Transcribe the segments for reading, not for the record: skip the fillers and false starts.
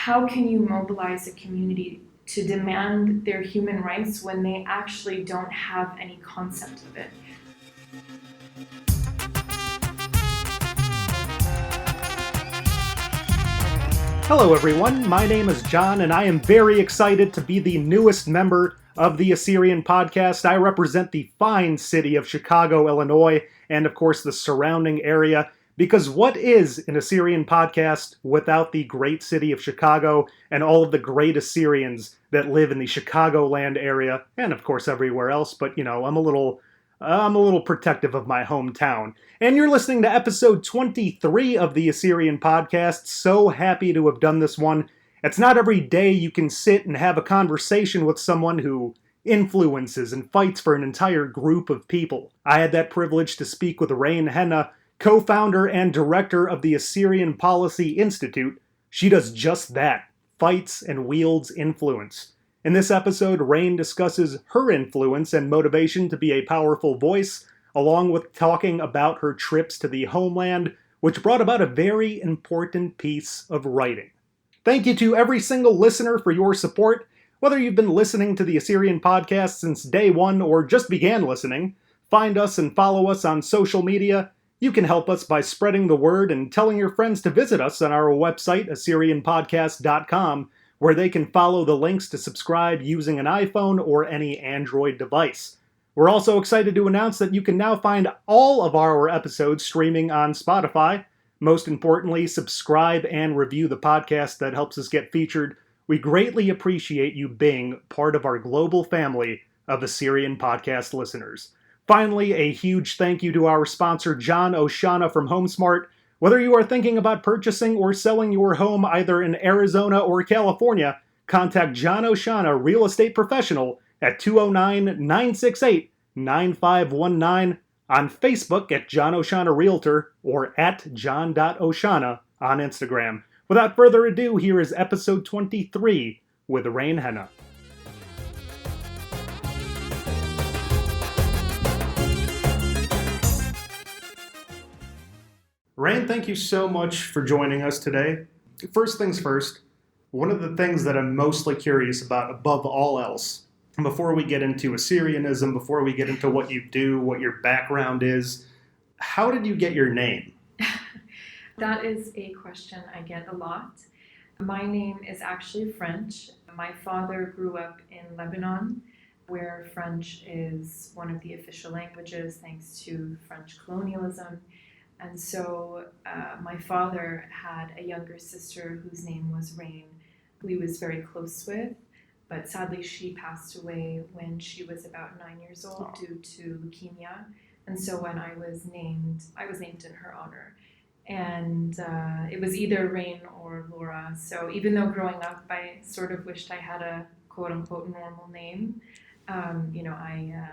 how can you mobilize a community to demand their human rights when they actually don't have any concept of it? Hello everyone, my name is John and I am very excited to be the newest member of the Assyrian podcast. I represent the fine city of Chicago, Illinois, and of course the surrounding area, because what is an Assyrian podcast without the great city of Chicago and all of the great Assyrians that live in the Chicagoland area, and of course everywhere else, but I'm a little protective of my hometown. And you're listening to episode 23 of the Assyrian podcast. So happy to have done this one. It's not every day you can sit and have a conversation with someone who influences and fights for an entire group of people. I had that privilege to speak with Reine Hanna, co-founder and director of the Assyrian Policy Institute. She does just that, fights and wields influence. In this episode, Reine discusses her influence and motivation to be a powerful voice, along with talking about her trips to the homeland, which brought about a very important piece of writing. Thank you to every single listener for your support. Whether you've been listening to the Assyrian podcast since day one or just began listening, find us and follow us on social media. You can help us by spreading the word and telling your friends to visit us on our website, AssyrianPodcast.com, where they can follow the links to subscribe using an iPhone or any Android device. We're also excited to announce that you can now find all of our episodes streaming on Spotify. Most importantly, subscribe and review the podcast. That helps us get featured. We greatly appreciate you being part of our global family of Assyrian podcast listeners. Finally, a huge thank you to our sponsor, John Oshana from HomeSmart. Whether you are thinking about purchasing or selling your home either in Arizona or California, contact John Oshana, real estate professional, at 209-968-9519, on Facebook at John Oshana Realtor, or at john.oshana on Instagram. Without further ado, here is episode 23 with Reine Hanna. Reine, thank you so much for joining us today. First things first, one of the things that I'm mostly curious about above all else, before we get into Assyrianism, before we get into what you do, what your background is, how did you get your name? That is a question I get a lot. My name is actually French. My father grew up in Lebanon, where French is one of the official languages thanks to French colonialism. And so my father had a younger sister whose name was Reine, who he was very close with, but sadly she passed away when she was about 9 years old due to leukemia. And so when I was named in her honor. And it was either Reine or Laura. So even though growing up I sort of wished I had a quote-unquote normal name, I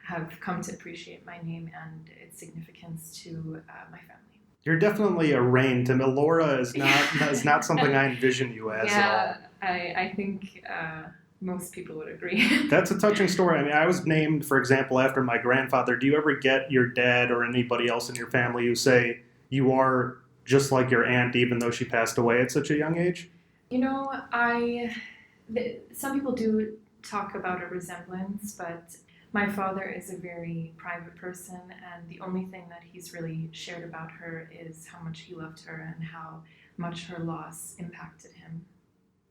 have come to appreciate my name and its significance to my family. You're definitely a Reine. To me, Laura is not something I envision you as at all. I think most people would agree. That's a touching story. I mean, I was named, for example, after my grandfather. Do you ever get your dad or anybody else in your family who say you are just like your aunt, even though she passed away at such a young age? Some people do talk about a resemblance, but my father is a very private person, and the only thing that he's really shared about her is how much he loved her and how much her loss impacted him.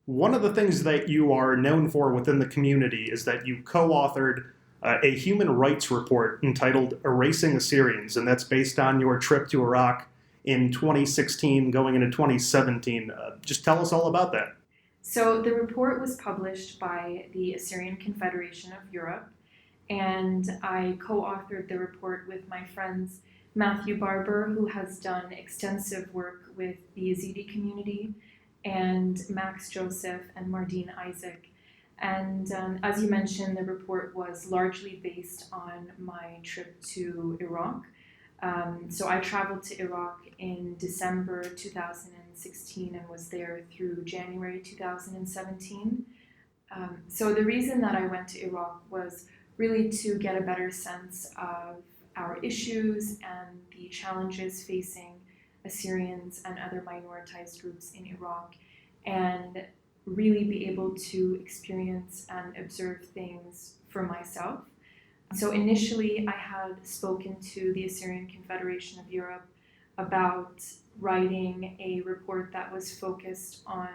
One of the things that you are known for within the community is that you co-authored a human rights report entitled Erasing Assyrians, and that's based on your trip to Iraq in 2016 going into 2017. Just tell us all about that. So the report was published by the Assyrian Confederation of Europe, and I co-authored the report with my friends Matthew Barber, who has done extensive work with the Yazidi community, and Max Joseph and Mardine Isaac. And as you mentioned, the report was largely based on my trip to Iraq. So I traveled to Iraq in December 2016 and was there through January 2017. So the reason that I went to Iraq was really to get a better sense of our issues and the challenges facing Assyrians and other minoritized groups in Iraq, and really be able to experience and observe things for myself. So initially, I had spoken to the Assyrian Confederation of Europe about writing a report that was focused on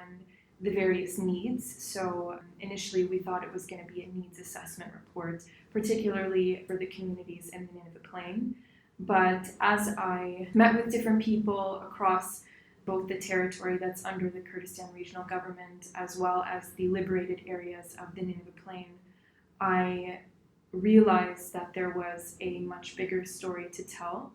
the various needs. So initially, we thought it was going to be a needs assessment report, particularly for the communities in the Nineveh Plain. But as I met with different people across both the territory that's under the Kurdistan Regional Government as well as the liberated areas of the Nineveh Plain, I realized that there was a much bigger story to tell.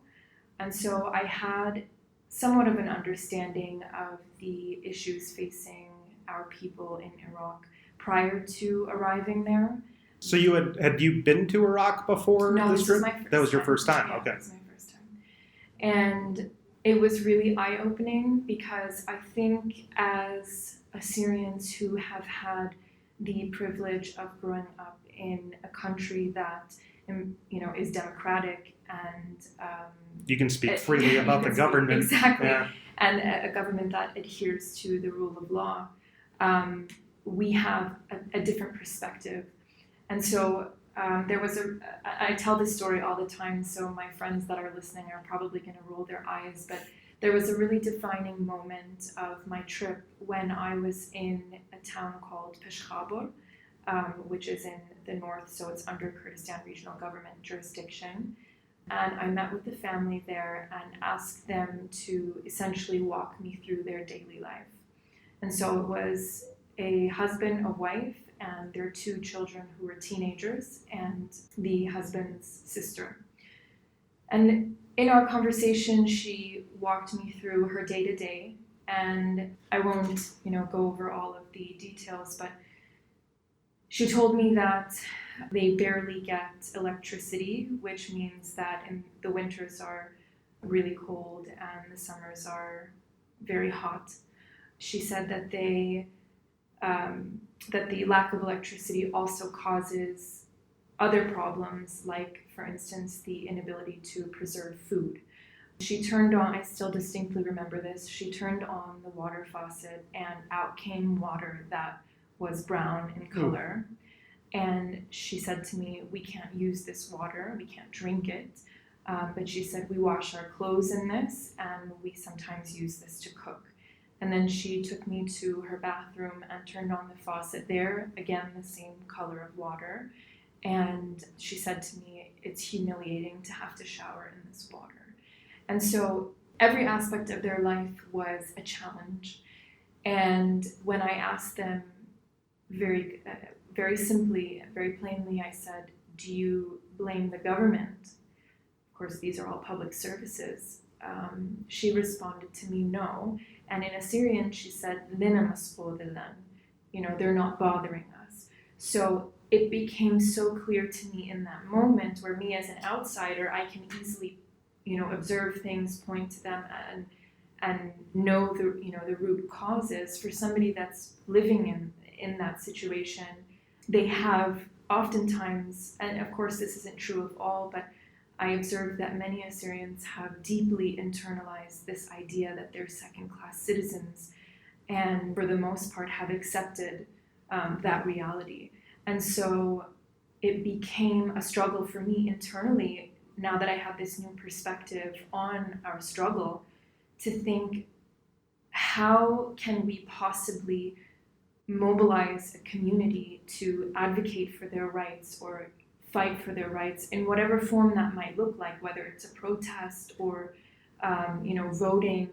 And so I had somewhat of an understanding of the issues facing our people in Iraq prior to arriving there. So had you been to Iraq before No, this this was trip? my first That was your time. first time, Yeah, okay. it was my first time. And it was really eye-opening because I think as Assyrians who have had the privilege of growing up in a country that is democratic and you can speak freely about the government. Exactly. Yeah. And a government that adheres to the rule of law, we have a different perspective. And so I tell this story all the time, so my friends that are listening are probably going to roll their eyes, but there was a really defining moment of my trip when I was in a town called Peshkabur, which is in the north, so it's under Kurdistan Regional Government jurisdiction. And I met with the family there and asked them to essentially walk me through their daily life. And so it was a husband, a wife, and their 2 children who were teenagers, and the husband's sister. And in our conversation, she walked me through her day-to-day, and I won't, go over all of the details, but she told me that they barely get electricity, which means that the winters are really cold and the summers are very hot. She said that that the lack of electricity also causes other problems, like, for instance, the inability to preserve food. She turned on, I still distinctly remember this, she turned on the water faucet and out came water that was brown in color. And she said to me, we can't use this water, we can't drink it. But she said, we wash our clothes in this and we sometimes use this to cook. And then she took me to her bathroom and turned on the faucet there, again, the same color of water. And she said to me, it's humiliating to have to shower in this water. And so every aspect of their life was a challenge. And when I asked them very simply, very plainly, I said, do you blame the government? Of course, these are all public services. She responded to me, no. And in Assyrian, she said, they're not bothering us. So it became so clear to me in that moment where me as an outsider, I can easily, observe things, point to them and know the root causes. For somebody that's living in that situation, they have oftentimes, and of course this isn't true of all, but I observed that many Assyrians have deeply internalized this idea that they're second-class citizens and for the most part have accepted that reality. And so it became a struggle for me internally, now that I have this new perspective on our struggle, to think, how can we possibly mobilize a community to advocate for their rights or fight for their rights in whatever form that might look like, whether it's a protest or voting.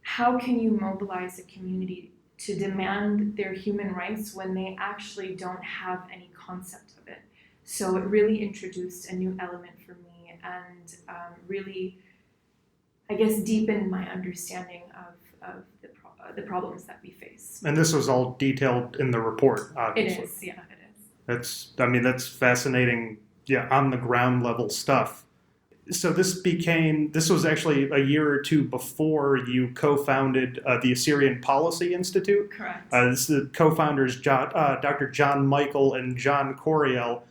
How can you mobilize a community to demand their human rights when they actually don't have any concept of it? So it really introduced a new element for me and really, I guess, deepened my understanding of the problems that we face. And this was all detailed in the report, obviously. It is, yeah, it is. That's fascinating, on the ground level stuff. So this was actually a year or two before you co-founded the Assyrian Policy Institute. Correct. The co-founders, Dr. John Michael and John Coriel.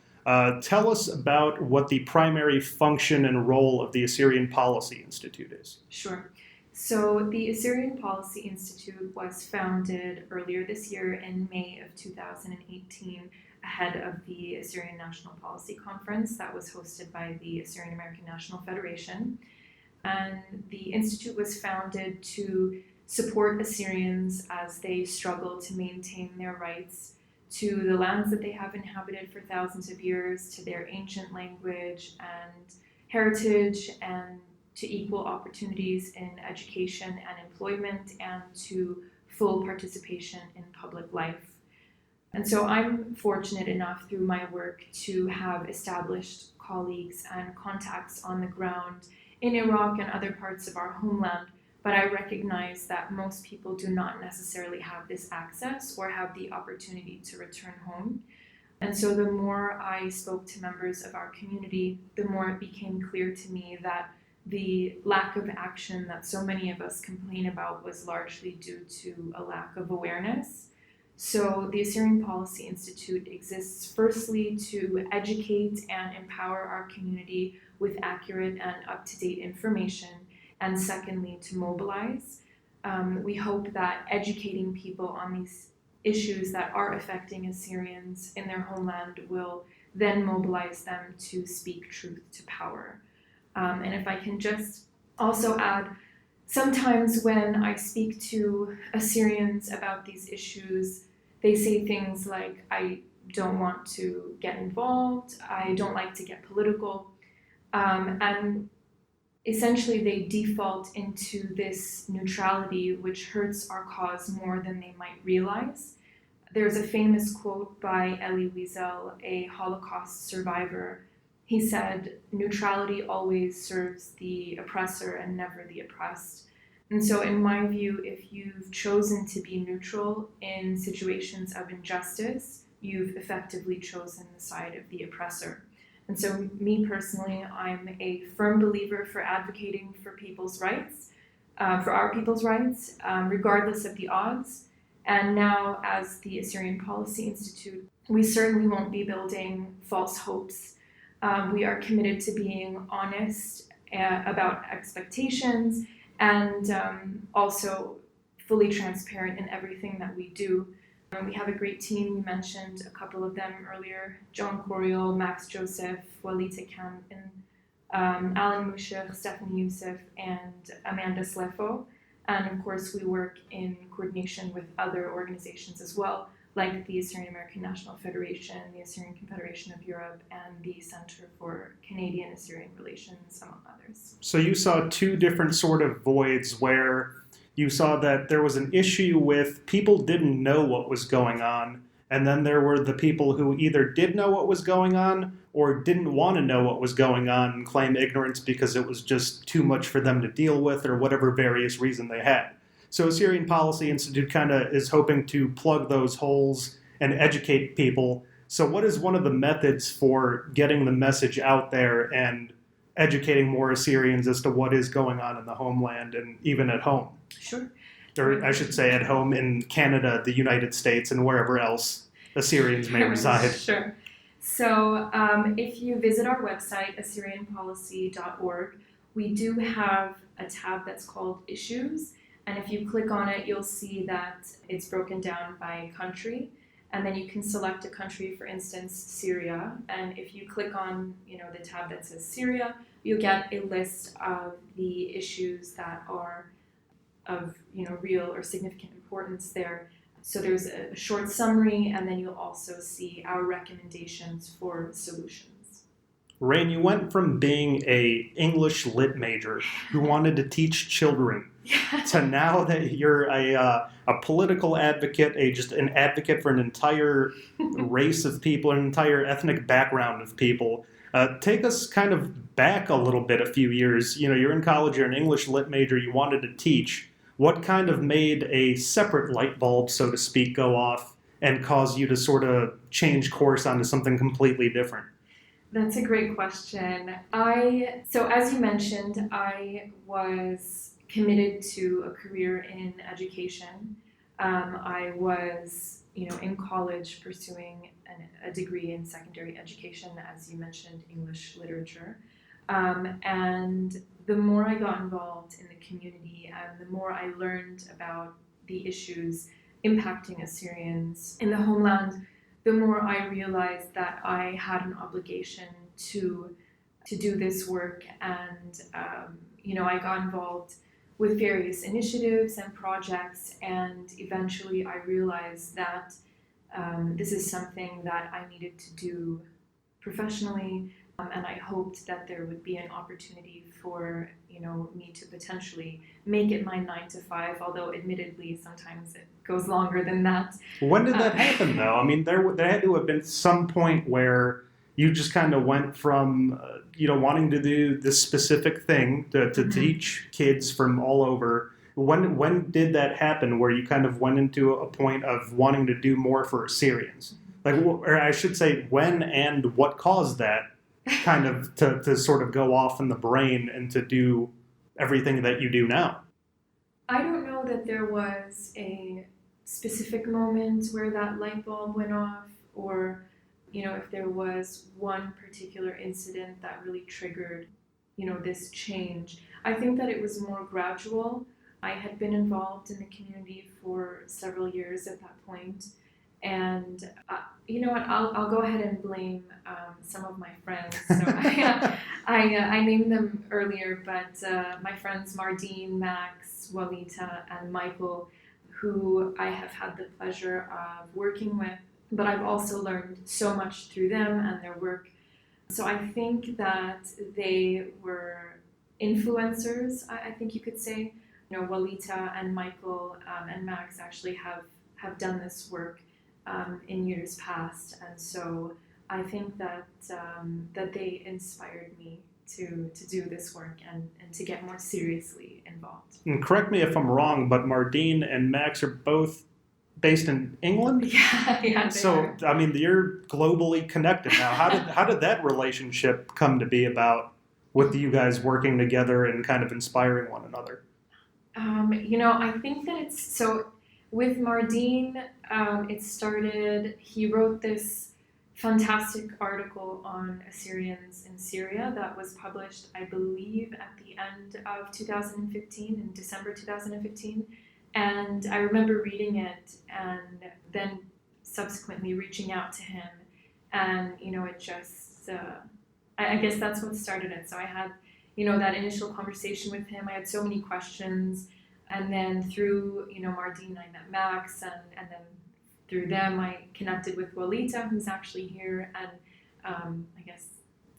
Tell us about what the primary function and role of the Assyrian Policy Institute is. Sure. So the Assyrian Policy Institute was founded earlier this year in May of 2018 ahead of the Assyrian National Policy Conference that was hosted by the Assyrian American National Federation. And the Institute was founded to support Assyrians as they struggle to maintain their rights to the lands that they have inhabited for thousands of years, to their ancient language and heritage, and to equal opportunities in education and employment, and to full participation in public life. And so I'm fortunate enough through my work to have established colleagues and contacts on the ground in Iraq and other parts of our homeland, but I recognize that most people do not necessarily have this access or have the opportunity to return home. And so the more I spoke to members of our community, the more it became clear to me that the lack of action that so many of us complain about was largely due to a lack of awareness. So the Assyrian Policy Institute exists firstly to educate and empower our community with accurate and up-to-date information, and secondly, to mobilize. We hope that educating people on these issues that are affecting Assyrians in their homeland will then mobilize them to speak truth to power. And if I can just also add, sometimes when I speak to Assyrians about these issues, they say things like, I don't want to get involved, I don't like to get political, and essentially they default into this neutrality, which hurts our cause more than they might realize. There's a famous quote by Elie Wiesel, a Holocaust survivor. He said, "Neutrality always serves the oppressor and never the oppressed." And so in my view, if you've chosen to be neutral in situations of injustice, you've effectively chosen the side of the oppressor. And so me personally, I'm a firm believer for advocating for people's rights, for our people's rights, regardless of the odds. And now as the Assyrian Policy Institute, we certainly won't be building false hopes. We are committed to being honest about expectations and also fully transparent in everything that we do. We have a great team. You mentioned a couple of them earlier: Joan Coriol, Max Joseph, Walita Campin, Alan Mushir, Stephanie Youssef, and Amanda Slefo. And of course, we work in coordination with other organizations as well, like the Assyrian American National Federation, the Assyrian Confederation of Europe, and the Center for Canadian-Assyrian Relations, among others. So you saw two different sort of voids where you saw that there was an issue with people didn't know what was going on, and then there were the people who either did know what was going on or didn't want to know what was going on and claim ignorance because it was just too much for them to deal with or whatever various reason they had. So Assyrian Policy Institute kind of is hoping to plug those holes and educate people. So what is one of the methods for getting the message out there and educating more Assyrians as to what is going on in the homeland and even at home? Sure. Or I should say at home in Canada, the United States, and wherever else Assyrians may reside. Sure. So if you visit our website, AssyrianPolicy.org, we do have a tab that's called Issues. And if you click on it, you'll see that it's broken down by country. And then you can select a country, for instance, Syria. And if you click on, the tab that says Syria, you'll get a list of the issues that are of, real or significant importance there. So there's a short summary, and then you'll also see our recommendations for solutions. Reine, you went from being a English lit major who wanted to teach children to now that you're a political advocate, just an advocate for an entire race of people, an entire ethnic background of people. Take us kind of back a little bit, a few years. You're in college, you're an English lit major, you wanted to teach. What kind of made a separate light bulb, so to speak, go off and cause you to sort of change course onto something completely different? That's a great question. So as you mentioned, I was committed to a career in education. I was, in college pursuing a degree in secondary education, as you mentioned, English literature. And the more I got involved in the community and the more I learned about the issues impacting Assyrians in the homeland, the more I realized that I had an obligation to do this work. And I got involved with various initiatives and projects, and eventually I realized that this is something that I needed to do professionally, and I hoped that there would be an opportunity for me to potentially make it my 9 to 5, although admittedly sometimes it goes longer than that. When did that happen, though? I mean, there had to have been some point where you just kind of went from wanting to do this specific thing to teach kids from all over. When did that happen, where you kind of went into a point of wanting to do more for Assyrians? Like, or I should say, when and what caused that kind of to sort of go off in the brain and to do everything that you do now? I don't know that there was a specific moment where that light bulb went off, or if there was one particular incident that really triggered this change. I think that it was more gradual. I had been involved in the community for several years at that point. And you know what? I'll go ahead and blame some of my friends. So I named them earlier, but my friends Mardine, Max, Walita, and Michael, who I have had the pleasure of working with, but I've also learned so much through them and their work. So I think that they were influencers, I think you could say. Walita and Michael and Max actually have done this work in years past, and so I think that they inspired me to do this work and to get more seriously involved. And correct me if I'm wrong, but Mardine and Max are both based in England? Yeah. So I mean, you're globally connected now. How did that relationship come to be about, with you guys working together and kind of inspiring one another? I think that it's so. With Mardine, it started, he wrote this fantastic article on Assyrians in Syria that was published, I believe, at the end of 2015, in December 2015. And I remember reading it and then subsequently reaching out to him. And, it just, I guess that's what started it. So I had, that initial conversation with him. I had so many questions. And then through, Mardine, I met Max, and then through them I connected with Walita, who's actually here, and I guess.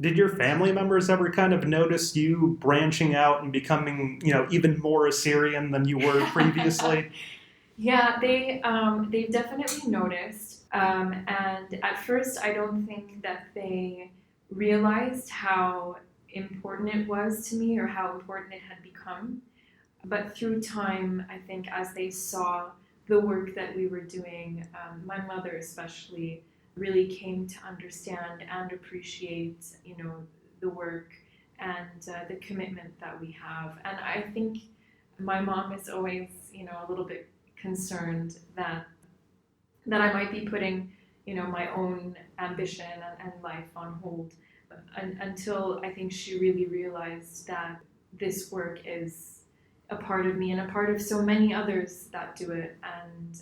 Did your family members ever kind of notice you branching out and becoming, even more Assyrian than you were previously? Yeah, they've definitely noticed, and at first I don't think that they realized how important it was to me or how important it had become. But through time, I think as they saw the work that we were doing, my mother especially really came to understand and appreciate, the work and the commitment that we have. And I think my mom is always, a little bit concerned that I might be putting, my own ambition and life on hold, until I think she really realized that this work is a part of me and a part of so many others that do it. And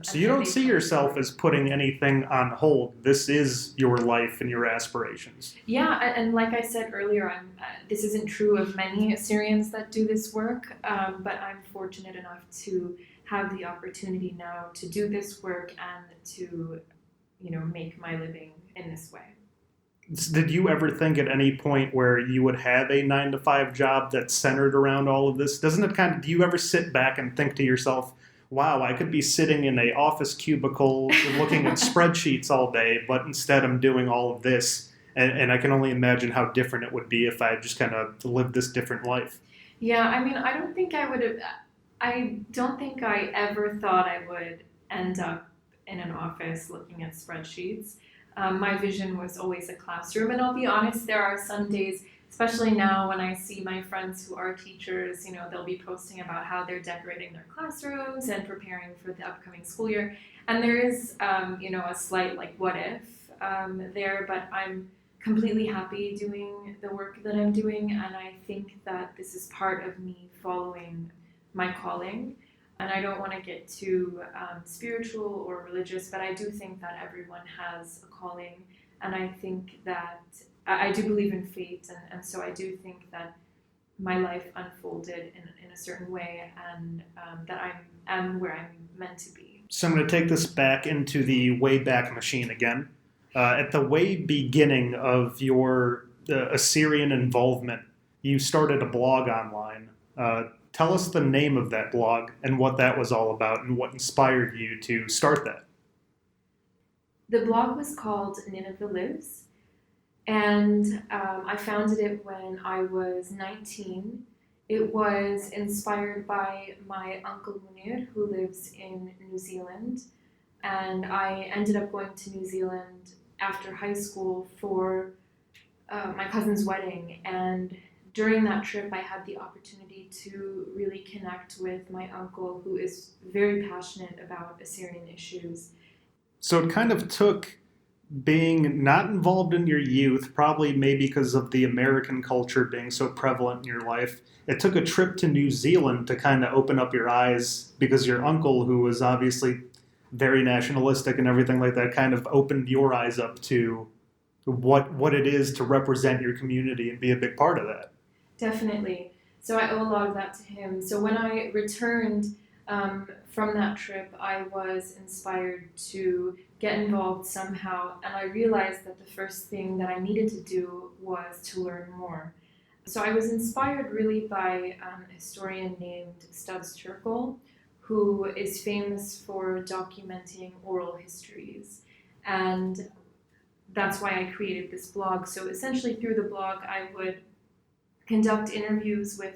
so you don't see yourself as putting anything on hold. This is your life and your aspirations. Yeah, and like I said earlier, this isn't true of many Assyrians that do this work, but I'm fortunate enough to have the opportunity now to do this work and to, make my living in this way. Did you ever think at any point where you would have a 9 to 5 job that's centered around all of this? Doesn't it do you ever sit back and think to yourself, wow, I could be sitting in an office cubicle looking at spreadsheets all day, but instead I'm doing all of this, and I can only imagine how different it would be if I just kind of lived this different life. Yeah, I mean, I don't think I ever thought I would end up in an office looking at spreadsheets. My vision was always a classroom, and I'll be honest, there are some days, especially now when I see my friends who are teachers, they'll be posting about how they're decorating their classrooms and preparing for the upcoming school year, and there is, a slight what if there, but I'm completely happy doing the work that I'm doing, and I think that this is part of me following my calling. And I don't want to get too spiritual or religious, but I do think that everyone has a calling, and I think that I do believe in fate, and so I do think that my life unfolded in a certain way, and that I'm where I'm meant to be. So I'm going to take this back into the Wayback Machine again. At the way beginning of your Assyrian involvement, you started a blog online. Tell us the name of that blog and what that was all about and what inspired you to start that. The blog was called Nineveh Lives, and I founded it when I was 19. It was inspired by my uncle Munir, who lives in New Zealand, and I ended up going to New Zealand after high school for my cousin's wedding, and during that trip I had the opportunity to really connect with my uncle, who is very passionate about Assyrian issues. So it kind of took being not involved in your youth, probably maybe because of the American culture being so prevalent in your life. It took a trip to New Zealand to kind of open up your eyes, because your uncle, who was obviously very nationalistic and everything like that, kind of opened your eyes up to what it is to represent your community and be a big part of that. Definitely. So I owe a lot of that to him. So when I returned from that trip, I was inspired to get involved somehow, and I realized that the first thing that I needed to do was to learn more. So I was inspired really by a historian named Stubbs Terkel, who is famous for documenting oral histories, and that's why I created this blog. So essentially through the blog I would conduct interviews with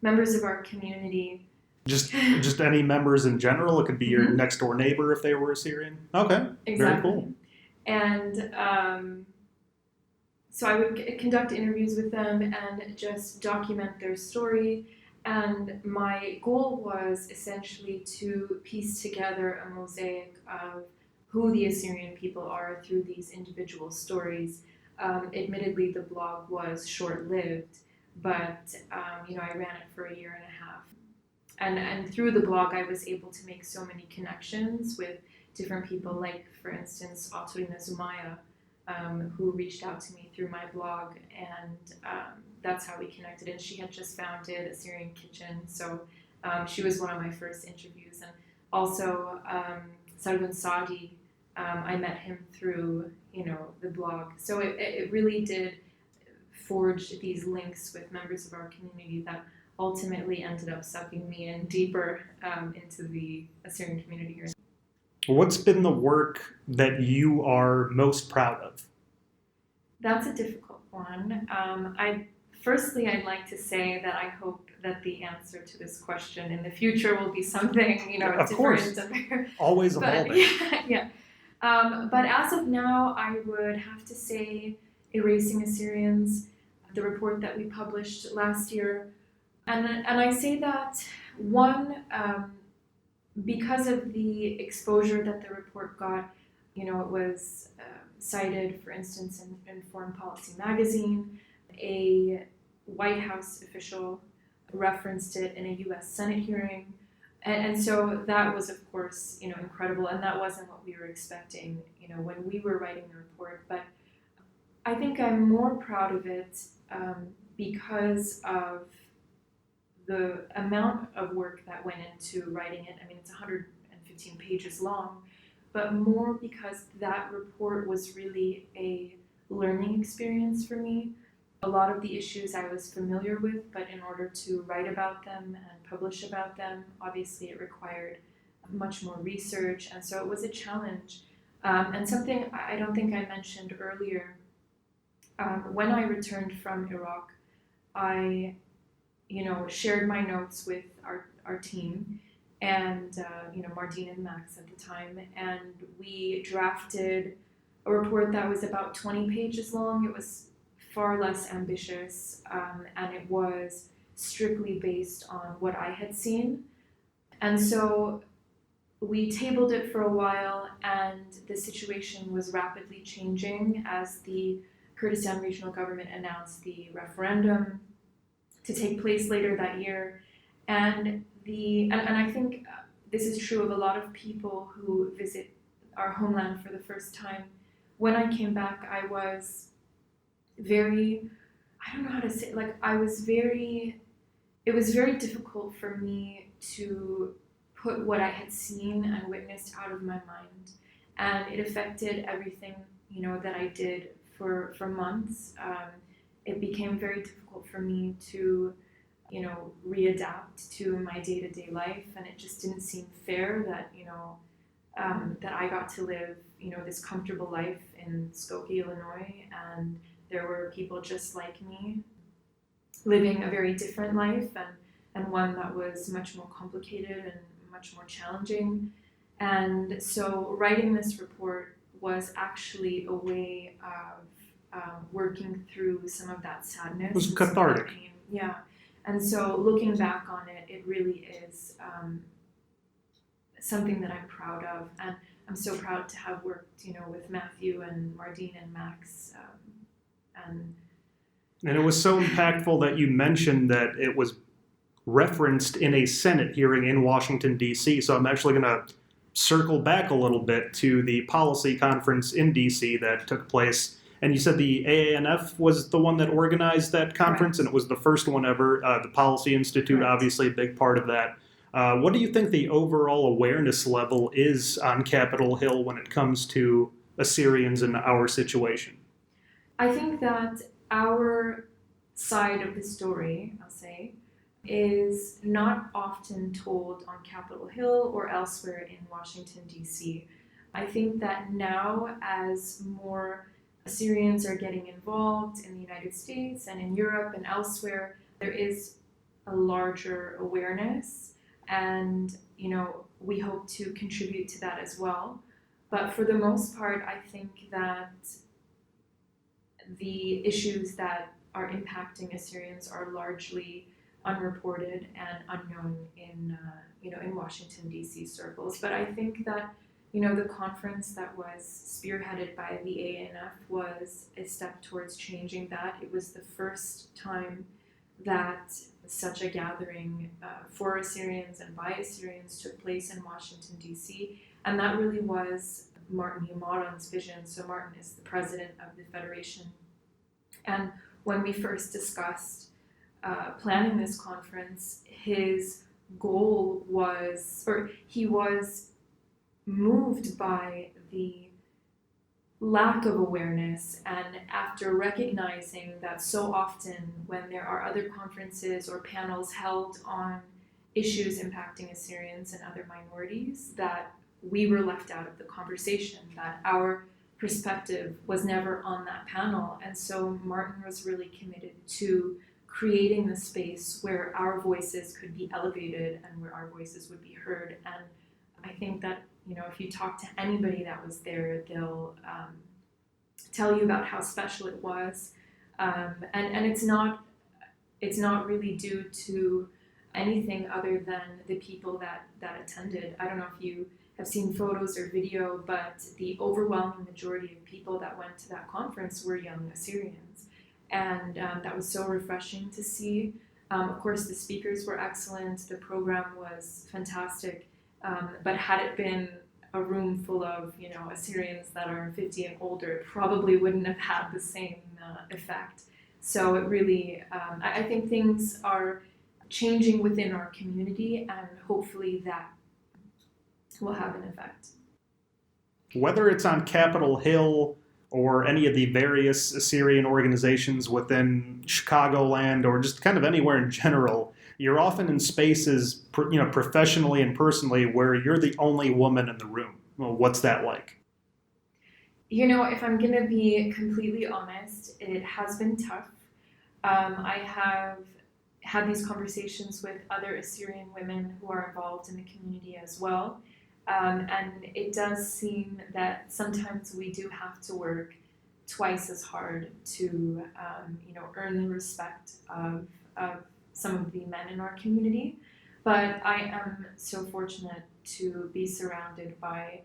members of our community. Just any members in general? It could be your next door neighbor if they were Assyrian? Okay, exactly. Very cool. And so I would conduct interviews with them and just document their story. And my goal was essentially to piece together a mosaic of who the Assyrian people are through these individual stories. Admittedly, the blog was short-lived, but I ran it for a year and a half. And through the blog, I was able to make so many connections with different people, like, for instance, Autorina Zumaya, who reached out to me through my blog, and that's how we connected. And she had just founded Assyrian Kitchen, so she was one of my first interviews. And also, Sargun Sadi, I met him through, the blog. So it really did forge these links with members of our community that ultimately ended up sucking me in deeper into the Assyrian community here. What's been the work that you are most proud of? That's a difficult one. I'd like to say that I hope that the answer to this question in the future will be something, of different. Course. Always evolving. Yeah. But as of now, I would have to say Erasing Assyrians, the report that we published last year. And I say that, one, because of the exposure that the report got. It was cited, for instance, in Foreign Policy magazine. A White House official referenced it in a U.S. Senate hearing. And so that was, of course, incredible, and that wasn't what we were expecting, when we were writing the report. But I think I'm more proud of it because of the amount of work that went into writing it. I mean, it's 115 pages long, but more because that report was really a learning experience for me. A lot of the issues I was familiar with, but in order to write about them and publish about them, obviously it required much more research, and so it was a challenge. And something I don't think I mentioned earlier, when I returned from Iraq, I shared my notes with our team, and Martine and Max at the time, and we drafted a report that was about 20 pages long. It was far less ambitious, and it was strictly based on what I had seen. And so we tabled it for a while, and the situation was rapidly changing as the Kurdistan Regional Government announced the referendum to take place later that year. And I think this is true of a lot of people who visit our homeland for the first time. When I came back, I was very, I don't know how to say, like it was very difficult for me to put what I had seen and witnessed out of my mind. And it affected everything, that I did for months. It became very difficult for me to, readapt to my day-to-day life. And it just didn't seem fair that, that I got to live, this comfortable life in Skokie, Illinois, and there were people just like me living a very different life and one that was much more complicated and much more challenging. And so writing this report was actually a way of working through some of that sadness. It was cathartic. Pain. Yeah. And so looking back on it, it really is something that I'm proud of. And I'm so proud to have worked, with Matthew and Mardine and Max. And it was so impactful that you mentioned that it was referenced in a Senate hearing in Washington, D.C. So I'm actually going to circle back a little bit to the policy conference in D.C. that took place. And you said the AANF was the one that organized that conference, and it was the first one ever. The Policy Institute, obviously a big part of that. What do you think the overall awareness level is on Capitol Hill when it comes to Assyrians and our situation? I think that our side of the story, I'll say, is not often told on Capitol Hill or elsewhere in Washington, D.C. I think that now, as more Assyrians are getting involved in the United States and in Europe and elsewhere, there is a larger awareness, and we hope to contribute to that as well. But for the most part, I think that the issues that are impacting Assyrians are largely unreported and unknown in Washington D.C. circles. But I think that the conference that was spearheaded by the AANF was a step towards changing that. It was the first time that such a gathering for Assyrians and by Assyrians took place in Washington D.C. And that really was Martin Umaran's vision. So Martin is the president of the Federation. And when we first discussed planning this conference, his goal was, or he was moved by the lack of awareness, and after recognizing that so often when there are other conferences or panels held on issues impacting Assyrians and other minorities, that we were left out of the conversation, that our perspective was never on that panel. And so Martin was really committed to creating the space where our voices could be elevated and where our voices would be heard. And I think that, if you talk to anybody that was there, they'll tell you about how special it was. And it's not really due to anything other than the people that attended. I don't know if you have seen photos or video, but the overwhelming majority of people that went to that conference were young Assyrians. And that was so refreshing to see. Of course, the speakers were excellent. The program was fantastic. But had it been a room full of, Assyrians that are 50 and older, it probably wouldn't have had the same effect. So it really, I think things are changing within our community, and hopefully that will have an effect. Whether it's on Capitol Hill or any of the various Assyrian organizations within Chicagoland or just kind of anywhere in general, you're often in spaces, professionally and personally, where you're the only woman in the room. Well, what's that like? If I'm going to be completely honest, it has been tough. I have had these conversations with other Assyrian women who are involved in the community as well. And it does seem that sometimes we do have to work twice as hard to, earn the respect of some of the men in our community. But I am so fortunate to be surrounded by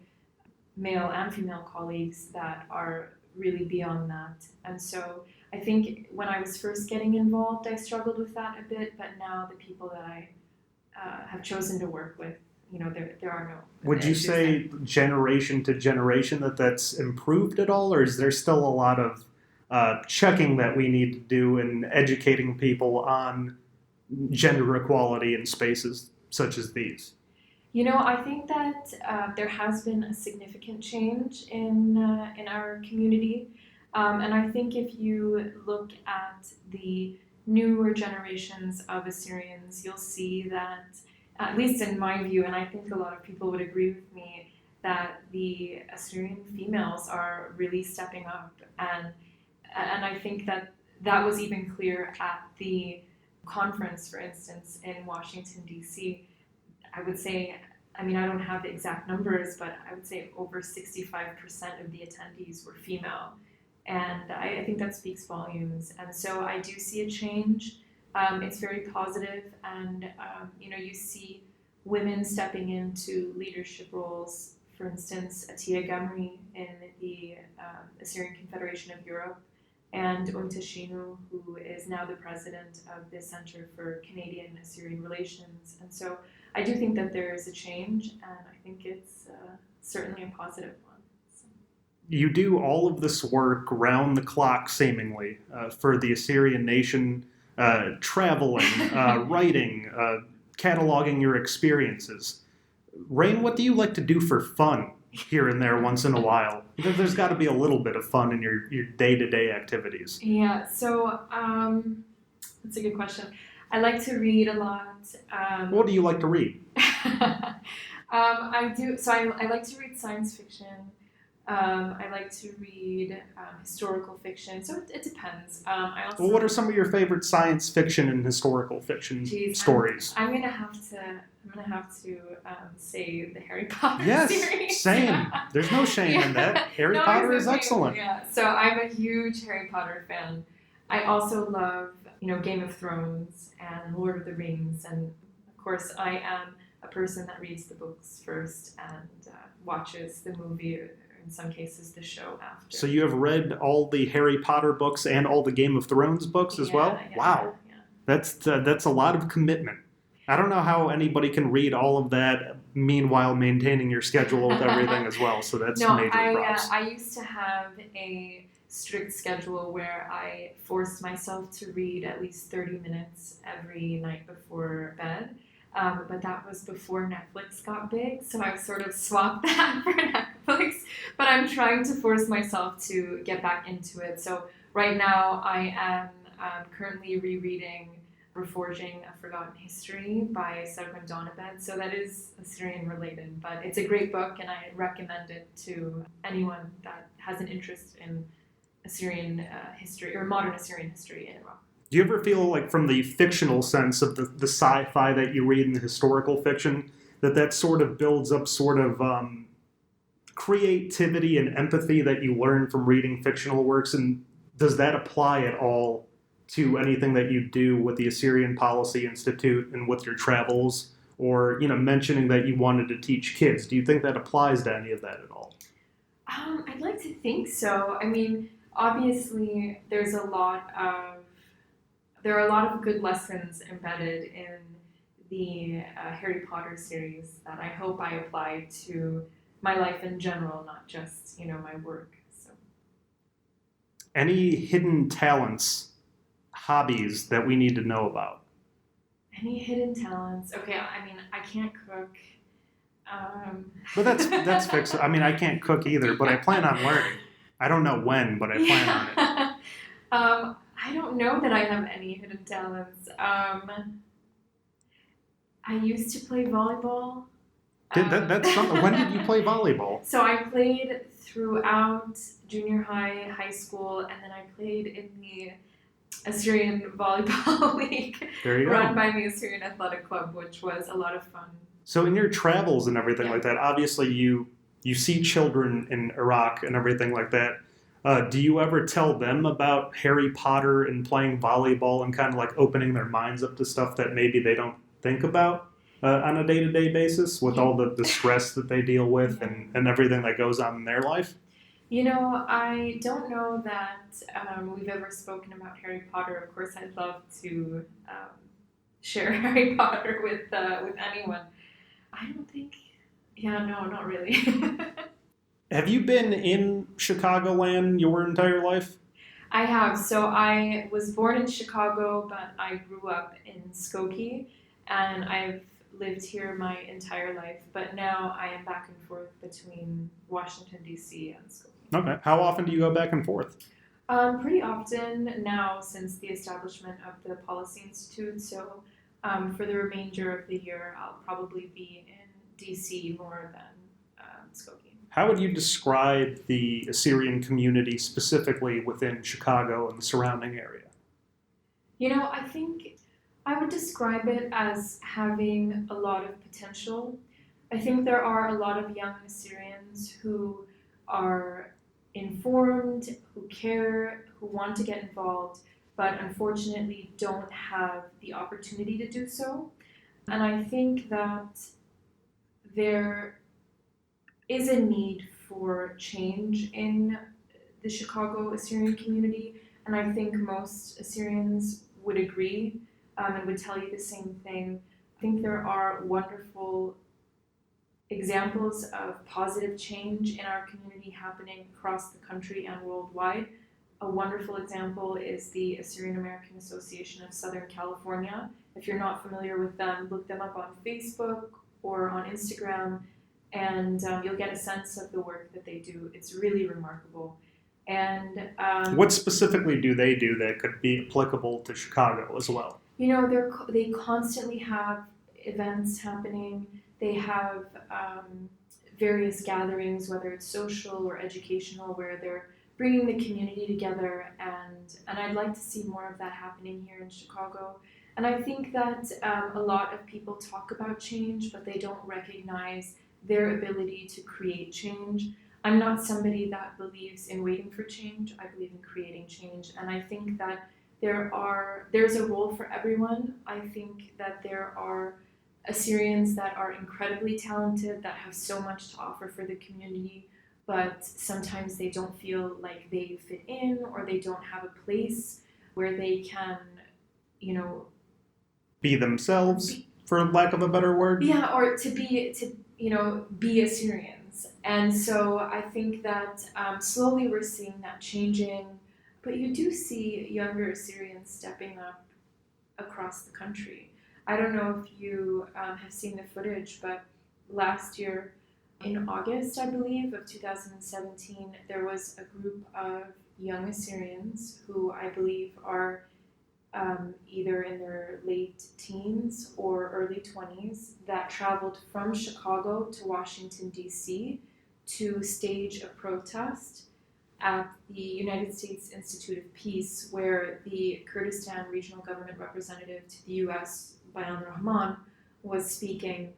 male and female colleagues that are really beyond that. And so I think when I was first getting involved, I struggled with that a bit, but now the people that I have chosen to work with, there are no. Would you say generation to generation that's improved at all, or is there still a lot of checking that we need to do in educating people on gender equality in spaces such as these? I think that there has been a significant change in our community, and I think if you look at the newer generations of Assyrians, you'll see that, at least in my view, and I think a lot of people would agree with me, that the Assyrian females are really stepping up, and I think that was even clear at the conference, for instance, in Washington D.C. I would say, I don't have the exact numbers, but I would say over 65% of the attendees were female. And I think that speaks volumes. And so I do see a change. It's very positive, and you see women stepping into leadership roles. For instance, Atiya Gamri in the Assyrian Confederation of Europe, and Untashinu, who is now the president of the Center for Canadian Assyrian Relations. And so I do think that there is a change, and I think it's certainly a positive one. So. You do all of this work round the clock, seemingly, for the Assyrian nation, traveling, writing, cataloging your experiences. Reine, what do you like to do for fun here and there once in a while? There's got to be a little bit of fun in your day-to-day activities. Yeah, so that's a good question. I like to read a lot. What do you like to read? I do. So I like to read science fiction. I like to read historical fiction. So it depends. I also. Well, what are some of your favorite science fiction and historical fiction stories? I'm gonna have to say the Harry Potter series. Yes, same. There's no shame in that. Harry Potter is excellent. Yeah. So I'm a huge Harry Potter fan. I also love, Game of Thrones and Lord of the Rings, and of course I am a person that reads the books first and watches the movie, or in some cases the show after. So you have read all the Harry Potter books and all the Game of Thrones books as well? Yeah, wow. Yeah. That's a lot of commitment. I don't know how anybody can read all of that, meanwhile maintaining your schedule with everything as well, so that's major props. I used to have a strict schedule where I forced myself to read at least 30 minutes every night before bed. But that was before Netflix got big, so I've sort of swapped that for Netflix. But I'm trying to force myself to get back into it. So right now I am currently rereading Reforging a Forgotten History by Sargon Donabed. So that is Assyrian related, but it's a great book, and I recommend it to anyone that has an interest in Assyrian history, or modern Assyrian history in Iraq. Do you ever feel like, from the fictional sense of the sci-fi that you read in the historical fiction, that sort of builds up sort of creativity and empathy that you learn from reading fictional works? And does that apply at all to anything that you do with the Assyrian Policy Institute and with your travels, or mentioning that you wanted to teach kids? Do you think that applies to any of that at all? I'd like to think so. Obviously, there are a lot of good lessons embedded in the Harry Potter series that I hope I apply to my life in general, not just my work. So, any hidden talents, hobbies that we need to know about? Any hidden talents? Okay, I can't cook. But that's fixed. I can't cook either, but I plan on learning. I don't know when, but I plan on it. I don't know that I have any hidden talents. I used to play volleyball. That's something. When did you play volleyball? So I played throughout junior high, high school, and then I played in the Assyrian Volleyball League, there you go, run by the Assyrian Athletic Club, which was a lot of fun. So in your travels and everything like that, obviously you see children in Iraq and everything like that. Do you ever tell them about Harry Potter and playing volleyball and kind of like opening their minds up to stuff that maybe they don't think about on a day-to-day basis with all the stress that they deal with and everything that goes on in their life? I don't know that we've ever spoken about Harry Potter. Of course, I'd love to share Harry Potter with anyone. I don't think. Yeah, no, not really. Have you been in Chicagoland your entire life? I have. So I was born in Chicago, but I grew up in Skokie, and I've lived here my entire life. But now I am back and forth between Washington D.C. and Skokie. Okay. How often do you go back and forth? Pretty often now since the establishment of the Policy Institute. So for the remainder of the year, I'll probably be in D.C. more than Skokie. How would you describe the Assyrian community specifically within Chicago and the surrounding area? I think I would describe it as having a lot of potential. I think there are a lot of young Assyrians who are informed, who care, who want to get involved, but unfortunately don't have the opportunity to do so. And I think that there is a need for change in the Chicago Assyrian community, and I think most Assyrians would agree and would tell you the same thing. I think there are wonderful examples of positive change in our community happening across the country and worldwide. A wonderful example is the Assyrian American Association of Southern California. If you're not familiar with them, look them up on Facebook or on Instagram, and you'll get a sense of the work that they do. It's really remarkable. And what specifically do they do that could be applicable to Chicago as well? They constantly have events happening. They have various gatherings, whether it's social or educational, where they're bringing the community together, and I'd like to see more of that happening here in Chicago. And I think that a lot of people talk about change, but they don't recognize their ability to create change. I'm not somebody that believes in waiting for change. I believe in creating change, and I think that there's a role for everyone. I think that there are Assyrians that are incredibly talented, that have so much to offer for the community, but sometimes they don't feel like they fit in, or they don't have a place where they can, be themselves, for lack of a better word. Yeah, or to be Assyrians. And so I think that slowly we're seeing that changing, but you do see younger Assyrians stepping up across the country. I don't know if you have seen the footage, but last year in August, I believe, of 2017, there was a group of young Assyrians who I believe are either in their late teens or early 20s that traveled from Chicago to Washington, D.C. to stage a protest at the United States Institute of Peace, where the Kurdistan regional government representative to the U.S., Bayan Rahman, was speaking.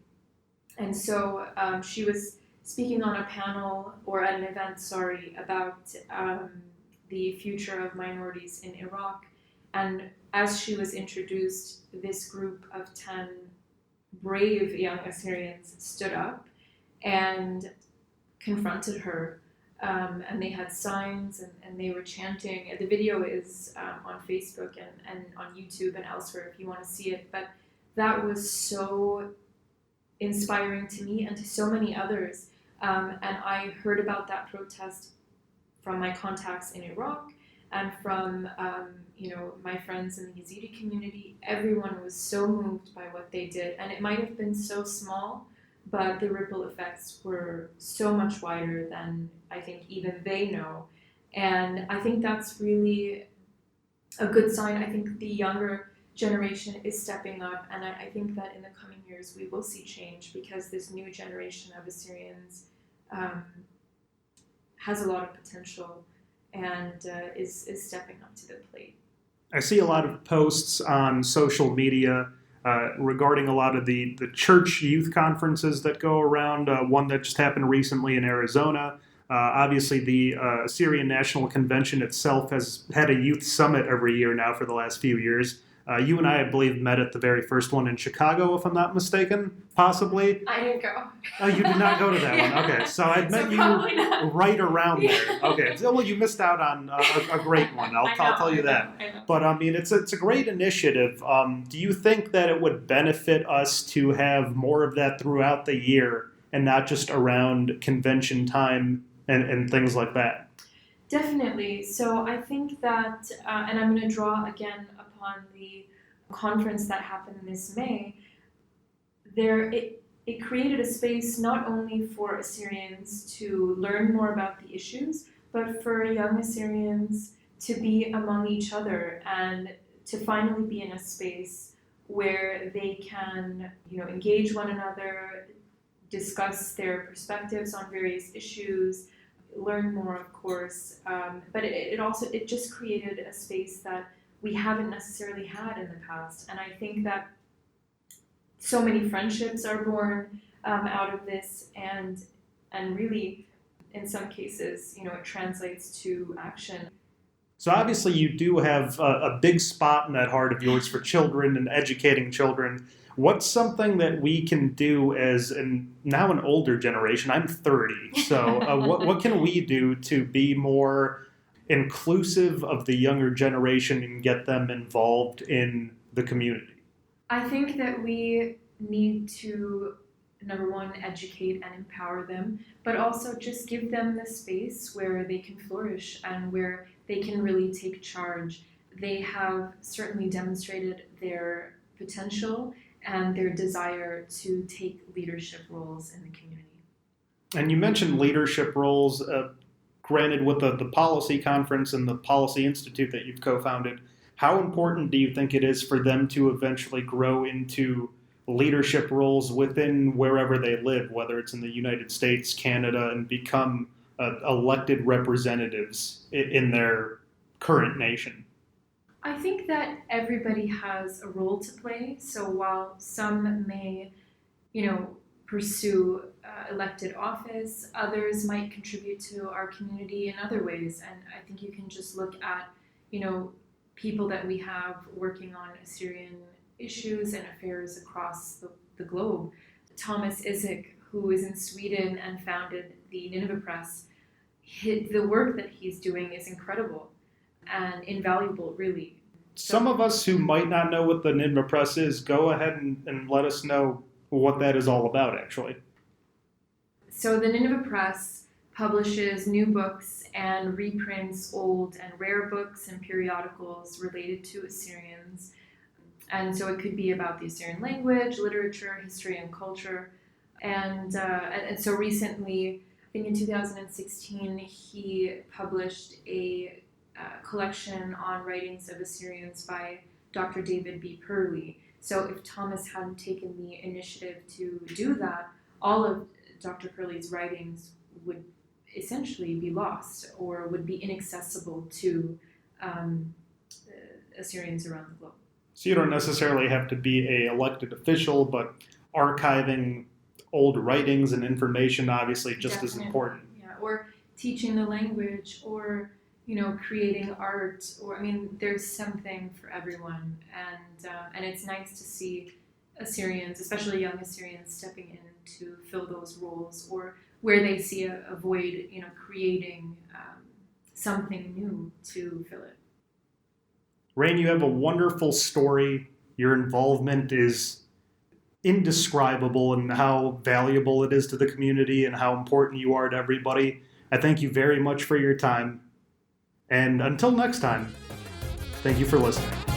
And so she was speaking on a panel, or at an event, about the future of minorities in Iraq. And as she was introduced, this group of 10 brave young Assyrians stood up and confronted her. And they had signs, and they were chanting. The video is on Facebook and on YouTube and elsewhere if you want to see it. But that was so inspiring to me and to so many others. And I heard about that protest from my contacts in Iraq and from my friends in the Yazidi community. Everyone was so moved by what they did, and it might have been so small, but the ripple effects were so much wider than I think even they know. And I think that's really a good sign. I think the younger generation is stepping up, and I think that in the coming years we will see change, because this new generation of Assyrians has a lot of potential and is stepping up to the plate. I see a lot of posts on social media regarding a lot of the church youth conferences that go around. One that just happened recently in Arizona. Obviously, the Assyrian National Convention itself has had a youth summit every year now for the last few years. You and I believe, met at the very first one in Chicago, if I'm not mistaken, possibly. I didn't go. Oh, you did not go to that Yeah. one. Okay, so I met you not. right around Yeah. there. Okay, so, well, you missed out on a great one. I'll tell you that. I know. But I mean, it's a great initiative. Do you think that it would benefit us to have more of that throughout the year and not just around convention time and things like that? Definitely. So I think that, and I'm going to draw again upon the conference that happened this May. It created a space not only for Assyrians to learn more about the issues, but for young Assyrians to be among each other and to finally be in a space where they can, engage one another, discuss their perspectives on various issues, learn more, of course. But it just created a space that we haven't necessarily had in the past. And I think that so many friendships are born out of this, and really, in some cases, it translates to action. So obviously you do have a big spot in that heart of yours for children and educating children. What's something that we can do as now an older generation? I'm 30, so what can we do to be more inclusive of the younger generation and get them involved in the community? I think that we need to, number one, educate and empower them, but also just give them the space where they can flourish and where they can really take charge. They have certainly demonstrated their potential and their desire to take leadership roles in the community. And you mentioned leadership roles. Granted, with the Policy Conference and the Policy Institute that you've co-founded, how important do you think it is for them to eventually grow into leadership roles within wherever they live, whether it's in the United States, Canada, and become elected representatives in their current nation? I think that everybody has a role to play. So while some may, pursue elected office, others might contribute to our community in other ways. And I think you can just look at, people that we have working on Assyrian issues and affairs across the globe. Thomas Isaac, who is in Sweden and founded the Nineveh Press, the work that he's doing is incredible and invaluable, really. Some of us who might not know what the Nineveh Press is, go ahead and let us know what that is all about, actually. So the Nineveh Press publishes new books and reprints old and rare books and periodicals related to Assyrians. And so it could be about the Assyrian language, literature, history, and culture. And so recently, I think in 2016, he published a collection on writings of Assyrians by Dr. David B. Purley. So if Thomas hadn't taken the initiative to do that, all of Dr. Purley's writings would essentially be lost or would be inaccessible to Assyrians around the globe. So you don't necessarily have to be an elected official, but archiving old writings and information obviously just Definitely. as important. Yeah, or teaching the language, or creating art, or there's something for everyone, and it's nice to see Assyrians, especially young Assyrians, stepping in to fill those roles, or where they see a void, creating something new to fill it. Reine, you have a wonderful story. Your involvement is indescribable in how valuable it is to the community and how important you are to everybody. I thank you very much for your time. And until next time, thank you for listening.